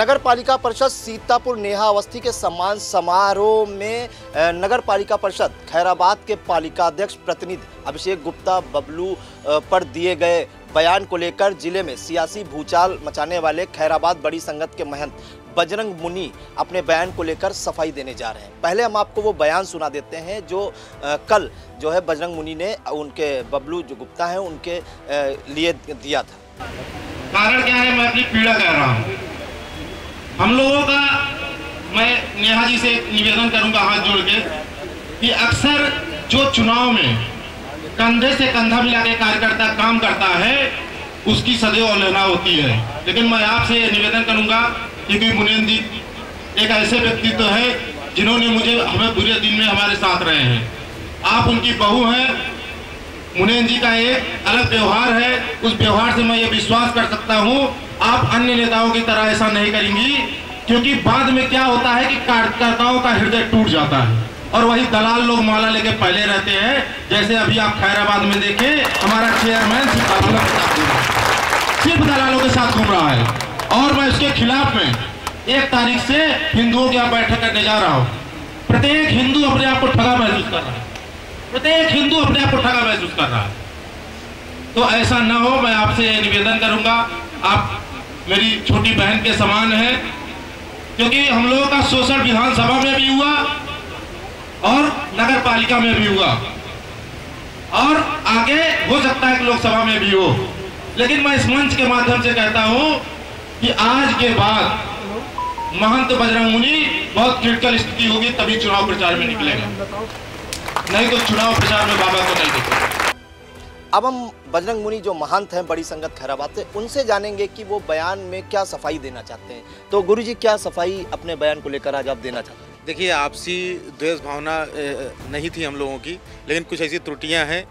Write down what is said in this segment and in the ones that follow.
नगर पालिका परिषद सीतापुर नेहा अवस्थी के सम्मान समारोह में नगर पालिका परिषद खैराबाद के पालिकाध्यक्ष प्रतिनिधि अभिषेक गुप्ता बबलू पर दिए गए बयान को लेकर जिले में सियासी भूचाल मचाने वाले खैराबाद बड़ी संगत के महंत बजरंग मुनि अपने बयान को लेकर सफाई देने जा रहे हैं। पहले हम आपको वो बयान सुना देते हैं जो कल जो है बजरंग मुनि ने उनके बबलू जो गुप्ता हैं उनके लिए दिया था। कारण क्या है, मैं अपनी पीड़ा कह रहा हूँ। हम लोगों का मैं नेहा जी से निवेदन करूंगा हाथ जोड़ के कि अक्सर जो चुनाव में कंधे से कंधा मिला के कार्यकर्ता काम करता है उसकी सदैव अवहेलना होती है। लेकिन मैं आपसे निवेदन करूंगा क्योंकि मुनीन जी एक ऐसे व्यक्तित्व है जिन्होंने हमें बुरे दिन में हमारे साथ रहे हैं। आप उनकी बहू हैं। मुनीन जी का एक अलग व्यवहार है, उस व्यवहार से मैं ये विश्वास कर सकता हूँ आप अन्य नेताओं की तरह ऐसा नहीं करेंगी, क्योंकि बाद में क्या होता है कि कार्यकर्ताओं का हृदय टूट जाता है और वही दलाल लोग माला लेके पहले रहते हैं। जैसे अभी आप खैराबाद में देखें, हमारा चेयरमैन सिर्फ दलालों के साथ घूम रहा है और मैं इसके खिलाफ में 1 तारीख से हिंदुओं की बैठक करने जा रहा हूँ। प्रत्येक हिंदू अपने आप को ठगा महसूस कर रहा है, प्रत्येक हिंदू अपने आप को ठगा महसूस कर रहा है। तो ऐसा न हो, मैं आपसे निवेदन करूंगा, आप मेरी छोटी बहन के समान है, क्योंकि हम लोगों का शोषण विधानसभा में भी हुआ और नगर पालिका में भी हुआ और आगे हो सकता है कि लोकसभा में भी हो। लेकिन मैं इस मंच के माध्यम से कहता हूं कि आज के बाद महंत बजरंग मुनि बहुत क्रिटिकल स्थिति होगी तभी चुनाव प्रचार में निकलेगा, नहीं तो चुनाव प्रचार में बाबा को नहीं देखेगा। अब हम बजरंग मुनि जो महंत हैं बड़ी संगत खैराबाद से, उनसे जानेंगे कि वो बयान में क्या सफाई देना चाहते हैं। तो गुरुजी, क्या सफाई अपने बयान को लेकर आज आप देना चाहते हैं? देखिए, आपसी द्वेष भावना नहीं थी हम लोगों की, लेकिन कुछ ऐसी त्रुटियां हैं।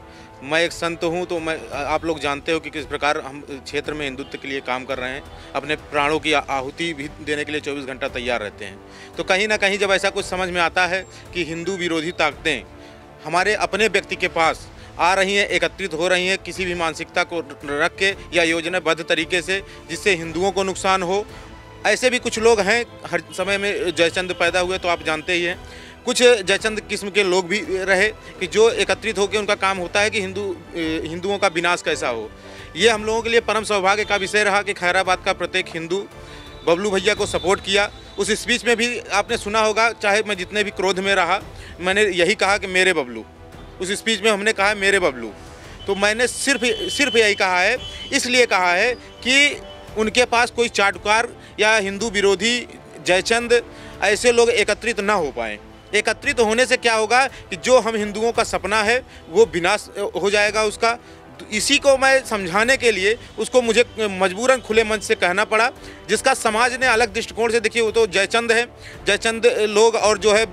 मैं एक संत हूं, तो मैं आप लोग जानते हो कि किस प्रकार हम क्षेत्र में हिंदुत्व के लिए काम कर रहे हैं, अपने प्राणों की आहुति भी देने के लिए 24 घंटा तैयार रहते हैं। तो कहीं ना कहीं जब ऐसा कुछ समझ में आता है कि हिंदू विरोधी ताकतें हमारे अपने व्यक्ति के पास आ रही हैं, एकत्रित हो रही हैं किसी भी मानसिकता को रख के या योजनाबद्ध तरीके से, जिससे हिंदुओं को नुकसान हो। ऐसे भी कुछ लोग हैं, हर समय में जयचंद पैदा हुए तो आप जानते ही हैं, कुछ जयचंद किस्म के लोग भी रहे कि जो एकत्रित होकर उनका काम होता है कि हिंदुओं का विनाश कैसा हो। ये हम लोगों के लिए परम सौभाग्य का विषय रहा कि खैराबाद का प्रत्येक हिंदू बबलू भैया को सपोर्ट किया। उस स्पीच में भी आपने सुना होगा, चाहे मैं जितने भी क्रोध में रहा, मैंने यही कहा कि मेरे बबलू। उस स्पीच में हमने कहा मेरे बबलू, तो मैंने सिर्फ यही कहा है, इसलिए कहा है कि उनके पास कोई चाटुकार या हिंदू विरोधी जयचंद ऐसे लोग एकत्रित ना हो पाएँ। एकत्रित होने से क्या होगा कि जो हम हिंदुओं का सपना है वो विनाश हो जाएगा उसका। इसी को मैं समझाने के लिए उसको मुझे मजबूरन खुले मंच से कहना पड़ा, जिसका समाज ने अलग दृष्टिकोण से, देखिए वो तो जयचंद है, जयचंद लोग और जो है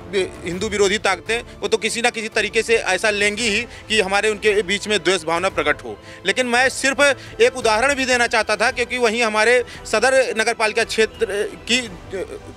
हिंदू विरोधी ताकतें वो तो किसी ना किसी तरीके से ऐसा लेंगी ही कि हमारे उनके बीच में द्वेष भावना प्रकट हो। लेकिन मैं सिर्फ एक उदाहरण भी देना चाहता था, क्योंकि वहीं हमारे सदर नगर पालिका क्षेत्र की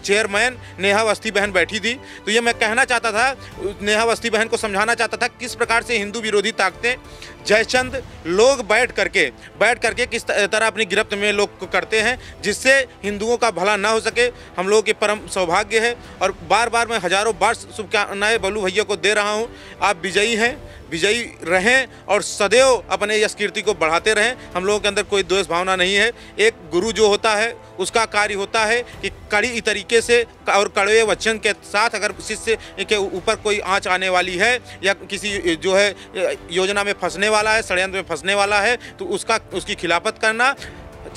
चेयरमैन नेहा अवस्थी बहन बैठी थी, तो ये मैं कहना चाहता था, नेहा अवस्थी बहन को समझाना चाहता था किस प्रकार से हिंदू विरोधी ताकतें जयचंद लोग बैठ करके किस तरह अपनी गिरफ्त में लोग को करते हैं, जिससे हिंदुओं का भला ना हो सके। हम लोगों के परम सौभाग्य है और बार बार मैं हजारों बार शुभकामनाएं बबलू भैया को दे रहा हूं। आप विजयी हैं, विजयी रहें और सदैव अपने यश कीर्ति को बढ़ाते रहें। हम लोगों के अंदर कोई द्वेष भावना नहीं है। एक गुरु जो होता है उसका कार्य होता है कि कड़ी तरीके से और कड़वे वचन के साथ अगर शिष्य के ऊपर कोई आंच आने वाली है या किसी जो है योजना में फंसने वाला है, षड्यंत्र में फंसने वाला है, तो उसकी खिलाफत करना,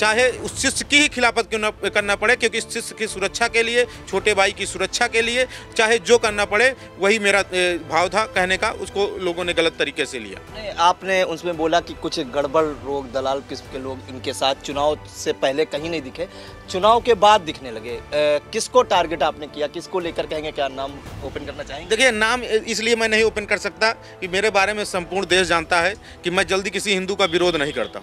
चाहे उस शिष्य की ही खिलाफत क्यों न करना पड़े, क्योंकि शिष्य की सुरक्षा के लिए, छोटे भाई की सुरक्षा के लिए चाहे जो करना पड़े, वही मेरा भाव था कहने का। उसको लोगों ने गलत तरीके से लिया। आपने उसमें बोला कि कुछ गड़बड़ लोग, दलाल किस्म के लोग इनके साथ चुनाव से पहले कहीं नहीं दिखे, चुनाव के बाद दिखने लगे। किसको टारगेट आपने किया, किसको लेकर कहेंगे, क्या नाम ओपन करना चाहेंगे? देखिए, नाम इसलिए मैं नहीं ओपन कर सकता कि मेरे बारे में संपूर्ण देश जानता है कि मैं जल्दी किसी हिंदू का विरोध नहीं करता।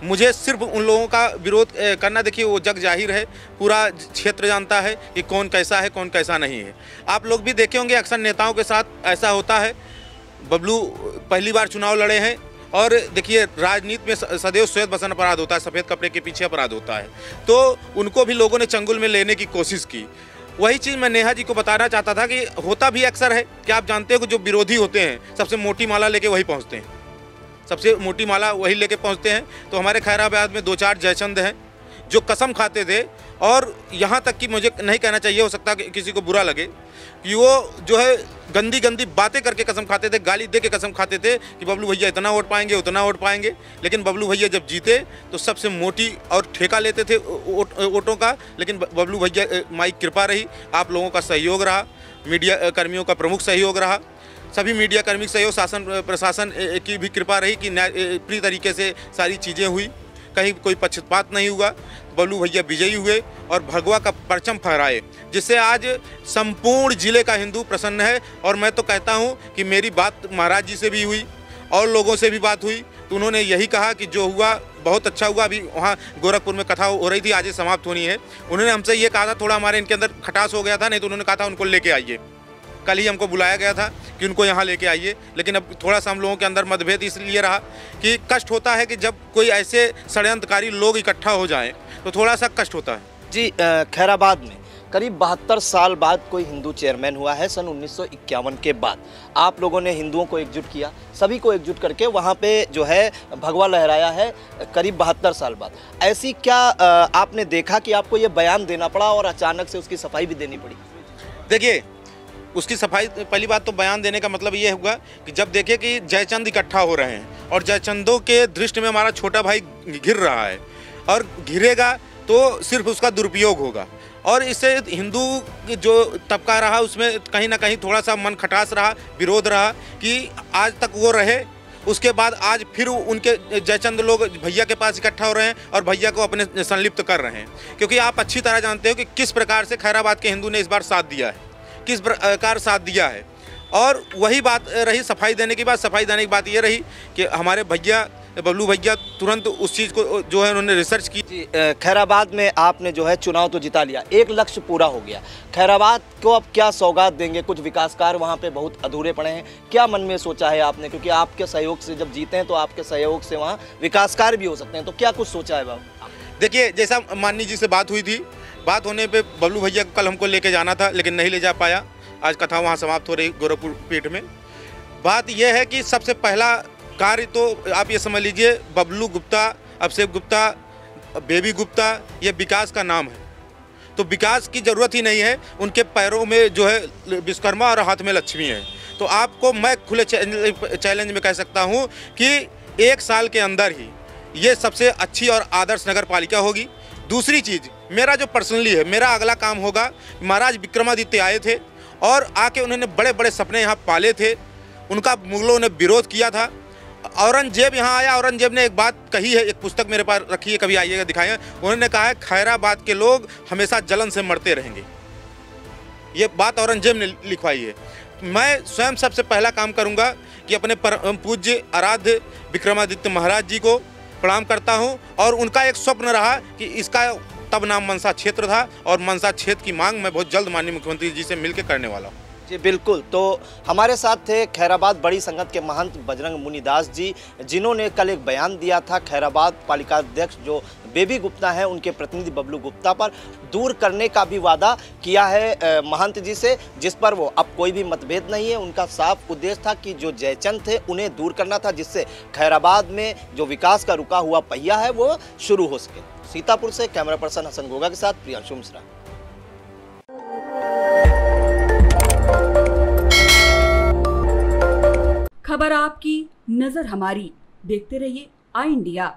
मुझे सिर्फ उन लोगों का विरोध करना, देखिए वो जग जाहिर है, पूरा क्षेत्र जानता है कि कौन कैसा है, कौन कैसा नहीं है। आप लोग भी देखे होंगे अक्सर नेताओं के साथ ऐसा होता है। बबलू पहली बार चुनाव लड़े हैं और देखिए राजनीति में सदैव श्वेत बसन अपराध होता है, सफ़ेद कपड़े के पीछे अपराध होता है, तो उनको भी लोगों ने चंगुल में लेने की कोशिश की। वही चीज़ मैं नेहा जी को बताना चाहता था कि होता भी अक्सर है कि आप जानते हो कि जो विरोधी होते हैं सबसे मोटी माला लेके वही पहुंचते हैं, सबसे मोटी माला वही लेके पहुंचते हैं। तो हमारे खैराबाद में 2-4 जयचंद हैं जो कसम खाते थे, और यहाँ तक कि मुझे नहीं कहना चाहिए, हो सकता है कि किसी को बुरा लगे, कि वो जो है गंदी गंदी बातें करके कसम खाते थे, गाली दे के कसम खाते थे कि बबलू भैया इतना वोट पाएंगे उतना वोट पाएंगे। लेकिन बबलू भैया जब जीते तो सबसे मोटी और ठेका लेते थे वोटों का, लेकिन बबलू भैया माई कृपा रही, आप लोगों का सहयोग रहा, मीडिया कर्मियों का प्रमुख सहयोग रहा, सभी मीडिया कर्मी सहयोग, शासन प्रशासन की भी कृपा रही कि पूरी तरीके से सारी चीज़ें हुई, कहीं कोई पक्षपात नहीं हुआ। बबलू भैया विजयी हुए और भगवा का परचम फहराए, जिससे आज संपूर्ण जिले का हिंदू प्रसन्न है। और मैं तो कहता हूं कि मेरी बात महाराज जी से भी हुई और लोगों से भी बात हुई, तो उन्होंने यही कहा कि जो हुआ बहुत अच्छा हुआ। अभी वहाँ गोरखपुर में कथा हो रही थी, आज समाप्त होनी है। उन्होंने हमसे ये कहा था, थोड़ा हमारे इनके अंदर खटास हो गया था, नहीं तो उन्होंने कहा था उनको लेके आइए। कल ही हमको बुलाया गया था कि उनको यहाँ लेके आइए, लेकिन अब थोड़ा सा हम लोगों के अंदर मतभेद इसलिए रहा कि कष्ट होता है कि जब कोई ऐसे षड्यंत्रकारी लोग इकट्ठा हो जाएं तो थोड़ा सा कष्ट होता है। जी, खैराबाद में करीब 72 साल बाद कोई हिंदू चेयरमैन हुआ है, सन 1951 के बाद। आप लोगों ने हिंदुओं को एकजुट किया, सभी को एकजुट करके वहाँ पे जो है भगवा लहराया है करीब 72 साल बाद। ऐसी क्या आपने देखा कि आपको ये बयान देना पड़ा और अचानक से उसकी सफाई भी देनी पड़ी? देखिए, उसकी सफाई, पहली बात तो बयान देने का मतलब ये हुआ कि जब देखे कि जयचंद इकट्ठा हो रहे हैं और जयचंदों के दृष्टि में हमारा छोटा भाई घिर रहा है, और घिरेगा तो सिर्फ उसका दुरुपयोग होगा, और इससे हिंदू जो तबका रहा उसमें कहीं ना कहीं थोड़ा सा मन खटास रहा, विरोध रहा कि आज तक वो रहे। उसके बाद आज फिर उनके जयचंद लोग भैया के पास इकट्ठा हो रहे हैं और भैया को अपने संलिप्त कर रहे हैं, क्योंकि आप अच्छी तरह जानते हो कि किस प्रकार से खैराबाद के हिंदू ने इस बार साथ दिया है, किस प्रकार साथ दिया है। और वही बात रही सफाई देने की बात। सफाई देने की बात ये रही कि हमारे भैया बबलू भैया तुरंत उस चीज़ को जो है उन्होंने रिसर्च की। खैराबाद में आपने जो है चुनाव तो जिता लिया, एक लक्ष्य पूरा हो गया। खैराबाद को अब क्या सौगात देंगे? कुछ विकास कार्य वहाँ पे बहुत अधूरे पड़े हैं, क्या मन में सोचा है आपने? क्योंकि आपके सहयोग से जब जीते हैं तो आपके सहयोग से वहाँ विकास कार्य भी हो सकते हैं, तो क्या कुछ सोचा है बाबू? देखिए, जैसा माननी जी से बात हुई थी, बात होने पे बबलू भैया को कल हमको लेके जाना था, लेकिन नहीं ले जा पाया। आज कथा वहाँ समाप्त हो रही गोरखपुर पीठ में। बात यह है कि सबसे पहला कार्य तो आप ये समझ लीजिए, बबलू गुप्ता, अभिषेक गुप्ता, बेबी गुप्ता, ये विकास का नाम है, तो विकास की ज़रूरत ही नहीं है। उनके पैरों में जो है विश्वकर्मा और हाथ में लक्ष्मी है। तो आपको मैं खुले चैलेंज में कह सकता हूँ कि 1 साल के अंदर ही ये सबसे अच्छी और आदर्श नगर पालिका होगी। दूसरी चीज़, मेरा जो पर्सनली है, मेरा अगला काम होगा, महाराज विक्रमादित्य आए थे और आके उन्होंने बड़े बड़े सपने यहाँ पाले थे, उनका मुगलों ने विरोध किया था। औरंगजेब यहाँ आया, औरंगजेब ने एक बात कही है, एक पुस्तक मेरे पास रखी है, कभी आइएगा दिखाएं। उन्होंने कहा है खैराबाद के लोग हमेशा जलन से मरते रहेंगे, ये बात औरंगजेब ने लिखवाई है। मैं स्वयं सबसे पहला काम करूँगा कि अपने परम पूज्य आराध्य विक्रमादित्य महाराज जी को प्रणाम करता हूँ, और उनका एक स्वप्न रहा कि इसका तब नाम मनसा क्षेत्र था, और मनसा क्षेत्र की मांग मैं बहुत जल्द माननीय मुख्यमंत्री जी से मिलकर करने वाला हूँ। जी बिल्कुल। तो हमारे साथ थे खैराबाद बड़ी संगत के महंत बजरंग मुनिदास जी, जिन्होंने कल एक बयान दिया था खैराबाद पालिका अध्यक्ष जो बेबी गुप्ता हैं उनके प्रतिनिधि बबलू गुप्ता पर दूर करने का भी वादा किया है महंत जी से, जिस पर वो अब कोई भी मतभेद नहीं है। उनका साफ उद्देश्य था कि जो जयचंद थे उन्हें दूर करना था, जिससे खैराबाद में जो विकास का रुका हुआ पहिया है वो शुरू हो सके। सीतापुर से कैमरा पर्सन हसन गोगा के साथ प्रियांशु मिश्रा। खबर आपकी, नजर हमारी। देखते रहिए आई इंडिया।